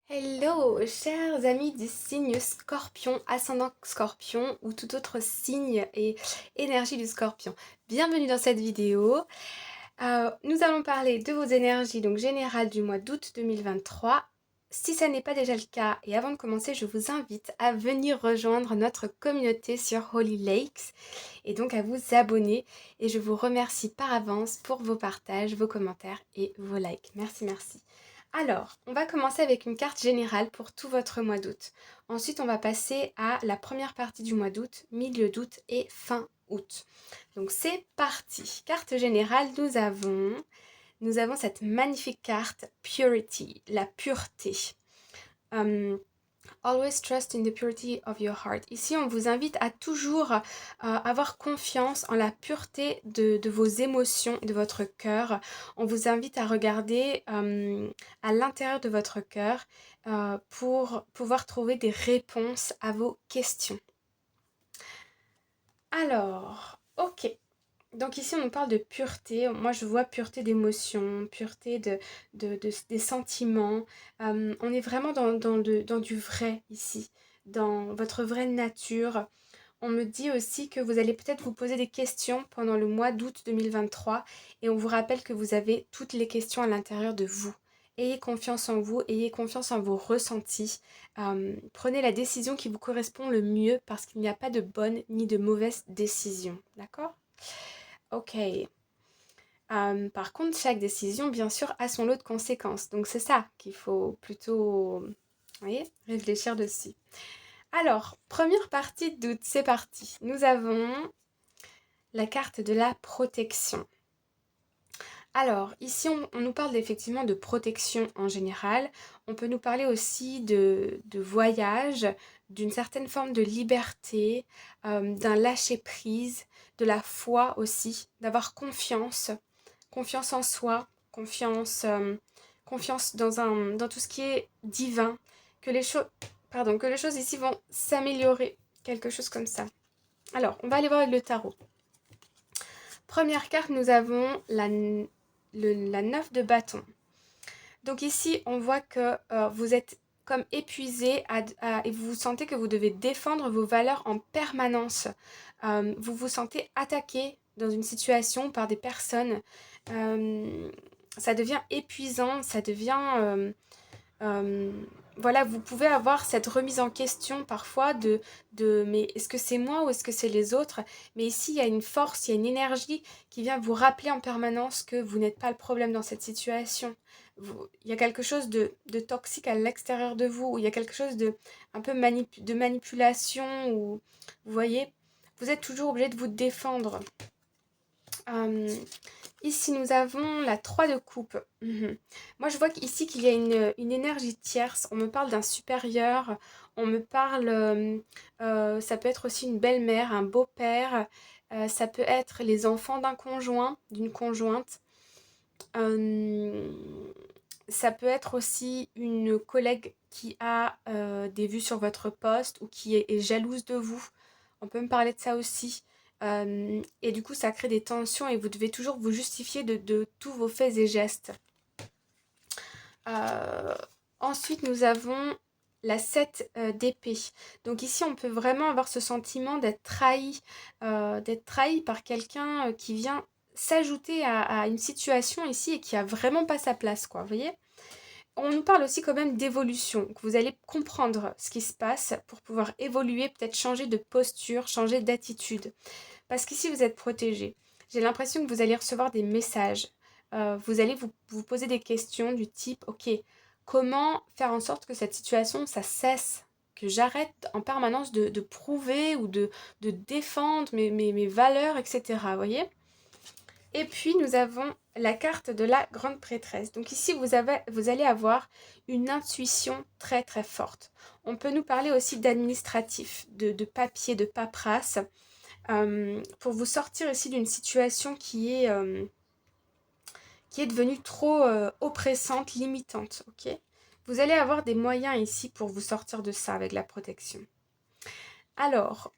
Hello, chers amis du signe Scorpion, ascendant Scorpion ou tout autre signe et énergie du Scorpion. Bienvenue dans cette vidéo. Nous allons parler de vos énergies donc générales du mois d'août 2023. Si ça n'est pas déjà le cas, et avant de commencer, je vous invite à venir rejoindre notre communauté sur Holy Lakes et donc à vous abonner. Et je vous remercie par avance pour vos partages, vos commentaires et vos likes. Merci, merci. Alors, on va commencer avec une carte générale pour tout votre mois d'août. Ensuite, on va passer à la première partie du mois d'août, milieu d'août et fin août. Donc c'est parti. Carte générale, nous avons cette magnifique carte Purity, la pureté. Always trust in the purity of your heart. Ici, on vous invite à toujours avoir confiance en la pureté de vos émotions et de votre cœur. On vous invite à regarder à l'intérieur de votre cœur pour pouvoir trouver des réponses à vos questions. Alors, ok. Donc ici, on nous parle de pureté. Moi, je vois pureté d'émotions, pureté des sentiments. On est vraiment dans du vrai ici, dans votre vraie nature. On me dit aussi que vous allez peut-être vous poser des questions pendant le mois d'août 2023 et on vous rappelle que vous avez toutes les questions à l'intérieur de vous. Ayez confiance en vous, ayez confiance en vos ressentis. Prenez la décision qui vous correspond le mieux parce qu'il n'y a pas de bonne ni de mauvaise décision. D'accord? Ok. Par contre, chaque décision, bien sûr, a son lot de conséquences. Donc c'est ça qu'il faut plutôt, vous voyez, réfléchir dessus. Alors, première partie d'août, c'est parti. Nous avons la carte de la protection. Alors, ici, on nous parle effectivement de protection en général. On peut nous parler aussi de voyage, d'une certaine forme de liberté, d'un lâcher-prise, de la foi aussi, d'avoir confiance, confiance en soi, confiance dans tout ce qui est divin, que les choses, que les choses ici vont s'améliorer, quelque chose comme ça. Alors, on va aller voir avec le tarot. Première carte, nous avons la 9 de bâton. Donc ici, on voit que vous êtes comme épuisé et vous sentez que vous devez défendre vos valeurs en permanence. Vous vous sentez attaqué dans une situation par des personnes. Ça devient épuisant, ça devient... euh, voilà, vous pouvez avoir cette remise en question parfois de mais est-ce que c'est moi ou est-ce que c'est les autres? Mais ici, il y a une force, il y a une énergie qui vient vous rappeler en permanence que vous n'êtes pas le problème dans cette situation. Il y a quelque chose de toxique à l'extérieur de vous, ou il y a quelque chose de un peu de manipulation, ou vous voyez, vous êtes toujours obligé de vous défendre. Euh, Ici, nous avons la 3 de coupe. Moi, je vois ici qu'il y a une énergie tierce. On me parle d'un supérieur. On me parle... ça peut être aussi une belle-mère, un beau-père. Ça peut être les enfants d'un conjoint, d'une conjointe. Euh, Ça peut être aussi une collègue qui a des vues sur votre poste ou qui est jalouse de vous. On peut me parler de ça aussi. Et du coup, ça crée des tensions et vous devez toujours vous justifier de tous vos faits et gestes. Euh, Ensuite, nous avons la 7 d'épée. Donc ici, on peut vraiment avoir ce sentiment d'être trahi par quelqu'un qui vient s'ajouter à une situation ici et qui a vraiment pas sa place, quoi, vous voyez? On nous parle aussi quand même d'évolution, que vous allez comprendre ce qui se passe pour pouvoir évoluer, peut-être changer de posture, changer d'attitude. Parce qu'ici, vous êtes protégé. J'ai l'impression que vous allez recevoir des messages. Vous allez vous poser des questions du type, ok, comment faire en sorte que cette situation, ça cesse, que j'arrête en permanence de prouver ou de défendre mes valeurs, etc. Vous voyez? Et puis, nous avons la carte de la grande prêtresse. Donc ici, vous allez avoir une intuition très très forte. On peut nous parler aussi d'administratif, de papier, de paperasse, pour vous sortir ici d'une situation qui est devenue trop oppressante, limitante. Ok, vous allez avoir des moyens ici pour vous sortir de ça avec la protection. Alors,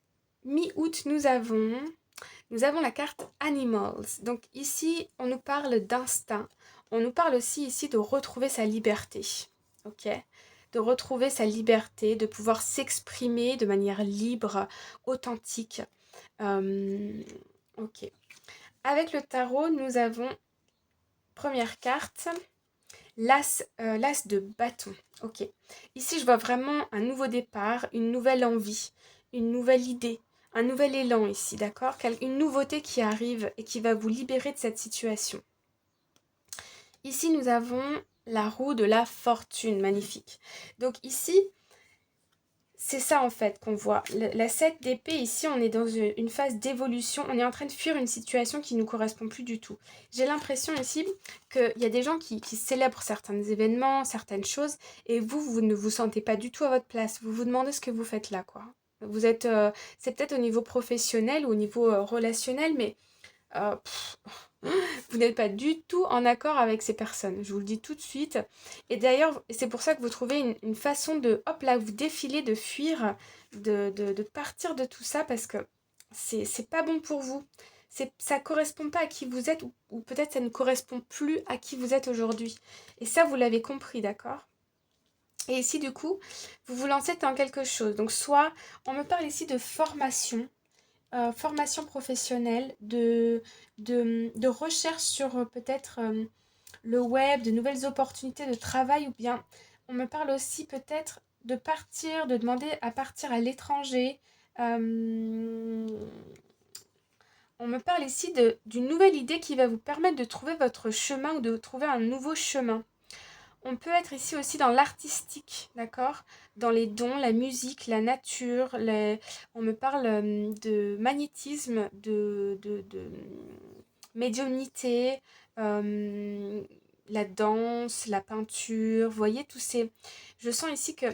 mi-août, nous avons la carte Animals. Donc ici, on nous parle d'instinct. On nous parle aussi ici de retrouver sa liberté. Ok. de retrouver sa liberté, de pouvoir s'exprimer de manière libre, authentique. Ok. Avec le tarot, nous avons, première carte, l'as de bâton. Ok. Ici, je vois vraiment un nouveau départ, une nouvelle envie, une nouvelle idée, un nouvel élan ici, d'accord? Une nouveauté qui arrive et qui va vous libérer de cette situation. Ici, nous avons la roue de la fortune, magnifique. Donc ici, c'est ça en fait qu'on voit. La 7 d'épée, ici, on est dans une phase d'évolution. On est en train de fuir une situation qui ne nous correspond plus du tout. J'ai l'impression ici qu'il y a des gens qui célèbrent certains événements, certaines choses, et vous ne vous sentez pas du tout à votre place. Vous vous demandez ce que vous faites là, quoi. Vous êtes, c'est peut-être au niveau professionnel ou au niveau relationnel, mais pff, vous n'êtes pas du tout en accord avec ces personnes, je vous le dis tout de suite. Et d'ailleurs, c'est pour ça que vous trouvez une façon de, hop là, vous défiler, de fuir, de partir de tout ça, parce que c'est pas bon pour vous. Ça correspond pas à qui vous êtes, ou peut-être ça ne correspond plus à qui vous êtes aujourd'hui. Et ça, vous l'avez compris, d'accord? Et ici, du coup, vous vous lancez dans quelque chose. Donc, soit, on me parle ici de formation, formation professionnelle, de recherche sur peut-être le web, de nouvelles opportunités de travail, ou bien on me parle aussi peut-être de partir, de demander à partir à l'étranger. Euh, on me parle ici d'une nouvelle idée qui va vous permettre de trouver votre chemin ou de trouver un nouveau chemin. On peut être ici aussi dans l'artistique, d'accord? Dans les dons, la musique, la nature, on me parle de magnétisme, de médiumnité, euh, la danse, la peinture, vous voyez, tous ces... Je sens ici que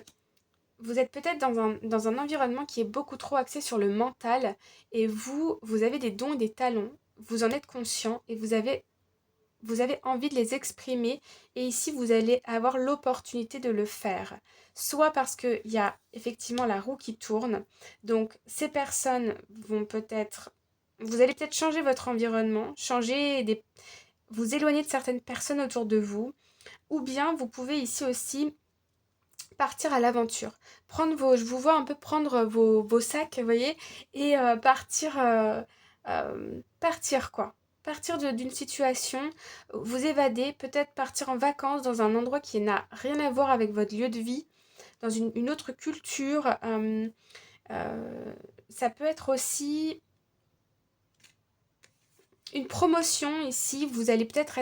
vous êtes peut-être dans un environnement qui est beaucoup trop axé sur le mental, et vous avez des dons et des talents, vous en êtes conscient, et vous avez envie de les exprimer, et ici vous allez avoir l'opportunité de le faire. Soit parce qu'il y a effectivement la roue qui tourne, donc ces personnes vont peut-être... Vous allez peut-être changer votre environnement, vous éloigner de certaines personnes autour de vous, ou bien vous pouvez ici aussi partir à l'aventure. Je vous vois un peu prendre vos sacs, vous voyez, et partir quoi. Partir d'une situation, vous évader, peut-être partir en vacances dans un endroit qui n'a rien à voir avec votre lieu de vie, dans une autre culture. Euh, Ça peut être aussi une promotion ici. Vous allez peut-être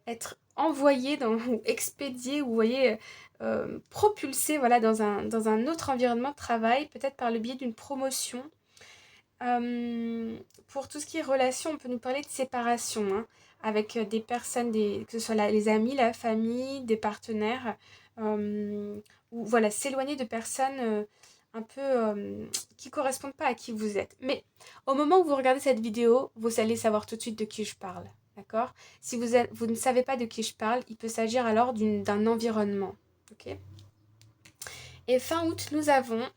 être envoyé ou expédié, ou vous voyez, propulsé voilà, dans un autre environnement de travail, peut-être par le biais d'une promotion. Pour tout ce qui est relation, on peut nous parler de séparation, hein, avec des personnes, que ce soit les amis, la famille, des partenaires, ou voilà, s'éloigner de personnes un peu qui correspondent pas à qui vous êtes. Mais au moment où vous regardez cette vidéo, vous allez savoir tout de suite de qui je parle, d'accord? Si vous ne savez pas de qui je parle, il peut s'agir alors d'un environnement, ok? Et fin août, nous avons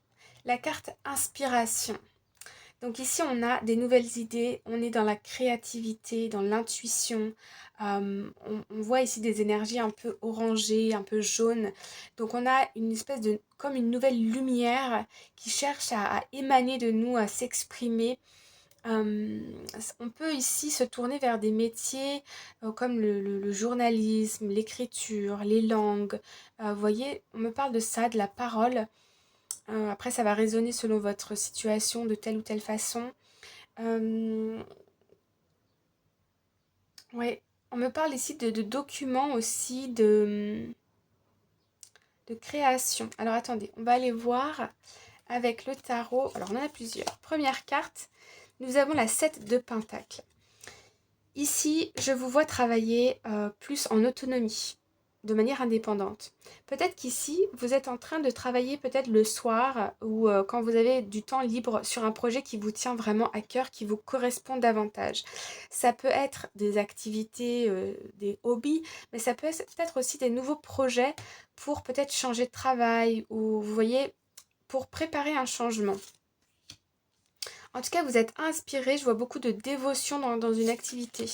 la carte inspiration. Donc ici, on a des nouvelles idées, on est dans la créativité, dans l'intuition. On voit ici des énergies un peu orangées, un peu jaunes. Donc on a une espèce comme une nouvelle lumière qui cherche à émaner de nous, à s'exprimer. On peut ici se tourner vers des métiers comme le journalisme, l'écriture, les langues. Vous voyez, on me parle de ça, de la parole. Après, ça va résonner selon votre situation de telle ou telle façon. Euh, ouais, on me parle ici de documents aussi, de création. Alors attendez, on va aller voir avec le tarot. Alors on en a plusieurs. Première carte, nous avons la 7 de Pentacle. Ici, je vous vois travailler plus en autonomie, de manière indépendante. Peut-être qu'ici, vous êtes en train de travailler peut-être le soir ou quand vous avez du temps libre sur un projet qui vous tient vraiment à cœur, qui vous correspond davantage. Ça peut être des activités, des hobbies, mais ça peut être peut-être aussi des nouveaux projets pour peut-être changer de travail ou, vous voyez, pour préparer un changement. En tout cas, vous êtes inspiré, je vois beaucoup de dévotion dans une activité.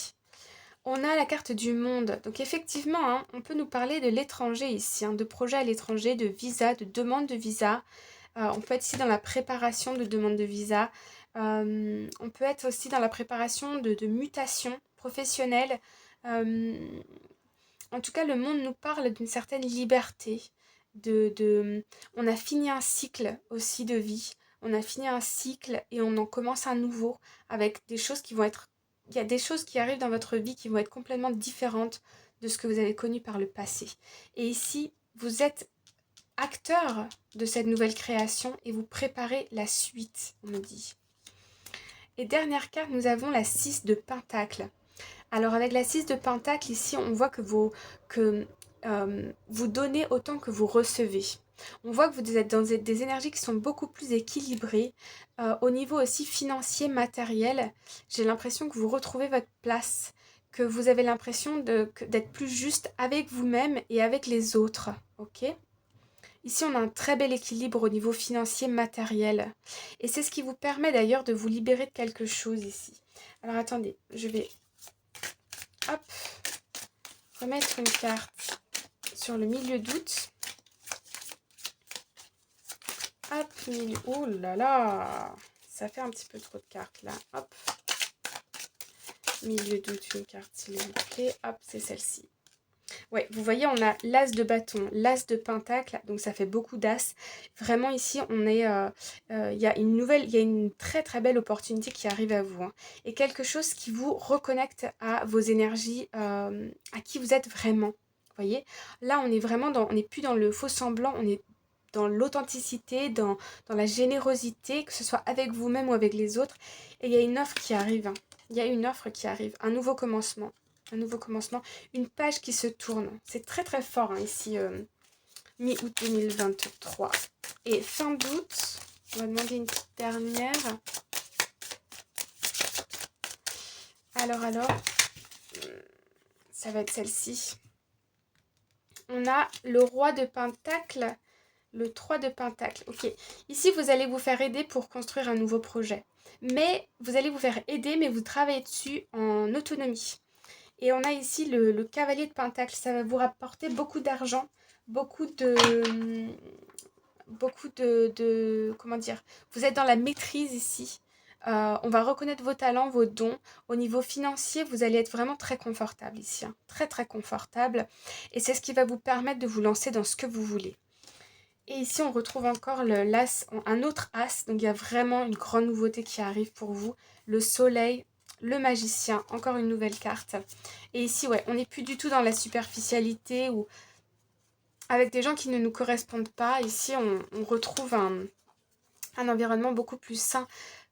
On a la carte du monde. Donc effectivement, hein, on peut nous parler de l'étranger ici, hein, de projets à l'étranger, de visa, de demande de visa. On peut être ici dans la préparation de demande de visa. On peut être aussi dans la préparation de mutation professionnelle. Euh, En tout cas, le monde nous parle d'une certaine liberté. On a fini un cycle aussi de vie. On a fini un cycle et on en commence un nouveau avec des choses qui vont être... Il y a des choses qui arrivent dans votre vie qui vont être complètement différentes de ce que vous avez connu par le passé. Et ici, vous êtes acteur de cette nouvelle création et vous préparez la suite, on me dit. Et dernière carte, nous avons la 6 de Pentacle. Alors avec la 6 de Pentacle, ici, on voit que vous donnez autant que vous recevez. On voit que vous êtes dans des énergies qui sont beaucoup plus équilibrées. Au niveau aussi financier, matériel, j'ai l'impression que vous retrouvez votre place, que vous avez l'impression d'être plus juste avec vous-même et avec les autres. Ok ? Ici, on a un très bel équilibre au niveau financier, matériel. Et c'est ce qui vous permet d'ailleurs de vous libérer de quelque chose ici. Alors attendez, je vais... Hop, remettre une carte sur le milieu d'août. Hop, oh là là, ça fait un petit peu trop de cartes là. Hop, milieu d'août, une carte s'il vous plaît. Hop, c'est celle-ci. Ouais, vous voyez, on a l'as de bâton, l'as de pentacle, donc ça fait beaucoup d'as. Vraiment ici, il y a une très très belle opportunité qui arrive à vous, hein, et quelque chose qui vous reconnecte à vos énergies, à qui vous êtes vraiment. Vous voyez, là, on n'est plus dans le faux semblant, on est dans l'authenticité, dans la générosité, que ce soit avec vous-même ou avec les autres. Et il y a une offre qui arrive, hein. Il y a une offre qui arrive, un nouveau commencement. Un nouveau commencement, une page qui se tourne. C'est très très fort, hein, ici, mi-août 2023. Et fin d'août, on va demander une petite dernière. Alors, ça va être celle-ci. On a le roi de Pentacle, le 3 de Pentacle. Ok, ici vous allez vous faire aider pour construire un nouveau projet. Mais vous allez vous faire aider, mais vous travaillez dessus en autonomie. Et on a ici le cavalier de Pentacle. Ça va vous rapporter beaucoup d'argent, beaucoup de... Comment dire? Vous êtes dans la maîtrise ici. On va reconnaître vos talents, vos dons. Au niveau financier, vous allez être vraiment très confortable ici, hein. Très très confortable. Et c'est ce qui va vous permettre de vous lancer dans ce que vous voulez. Et ici, on retrouve encore un autre as. Donc, il y a vraiment une grande nouveauté qui arrive pour vous. Le soleil, le magicien, encore une nouvelle carte. Et ici, ouais, on n'est plus du tout dans la superficialité ou avec des gens qui ne nous correspondent pas. Ici, on retrouve un environnement beaucoup plus sain.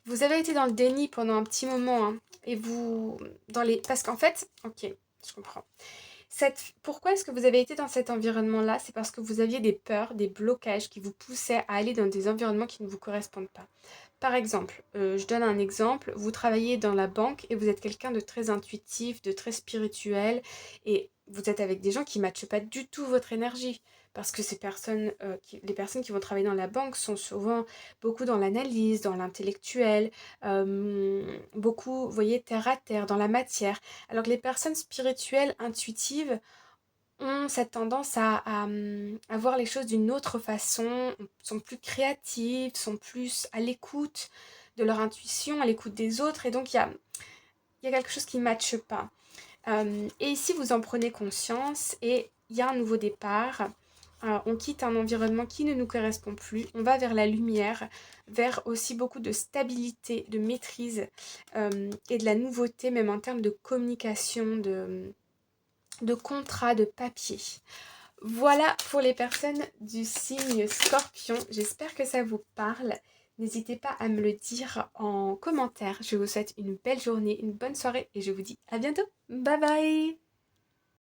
Vous avez été dans le déni pendant un petit moment, hein, et parce qu'en fait, ok, je comprends. Pourquoi est-ce que vous avez été dans cet environnement-là? C'est parce que vous aviez des peurs, des blocages qui vous poussaient à aller dans des environnements qui ne vous correspondent pas. Par exemple, je donne un exemple, vous travaillez dans la banque et vous êtes quelqu'un de très intuitif, de très spirituel, et vous êtes avec des gens qui ne matchent pas du tout votre énergie. Parce que les personnes qui vont travailler dans la banque sont souvent beaucoup dans l'analyse, dans l'intellectuel, beaucoup, vous voyez, terre à terre, dans la matière. Alors que les personnes spirituelles, intuitives, ont cette tendance à voir les choses d'une autre façon, sont plus créatives, sont plus à l'écoute de leur intuition, à l'écoute des autres. Et donc, il y a quelque chose qui ne matche pas. Et ici, vous en prenez conscience et il y a un nouveau départ. On quitte un environnement qui ne nous correspond plus. On va vers la lumière, vers aussi beaucoup de stabilité, de maîtrise et de la nouveauté, même en termes de communication, de contrat, de papier. Voilà pour les personnes du signe Scorpion. J'espère que ça vous parle. N'hésitez pas à me le dire en commentaire. Je vous souhaite une belle journée, une bonne soirée et je vous dis à bientôt. Bye bye!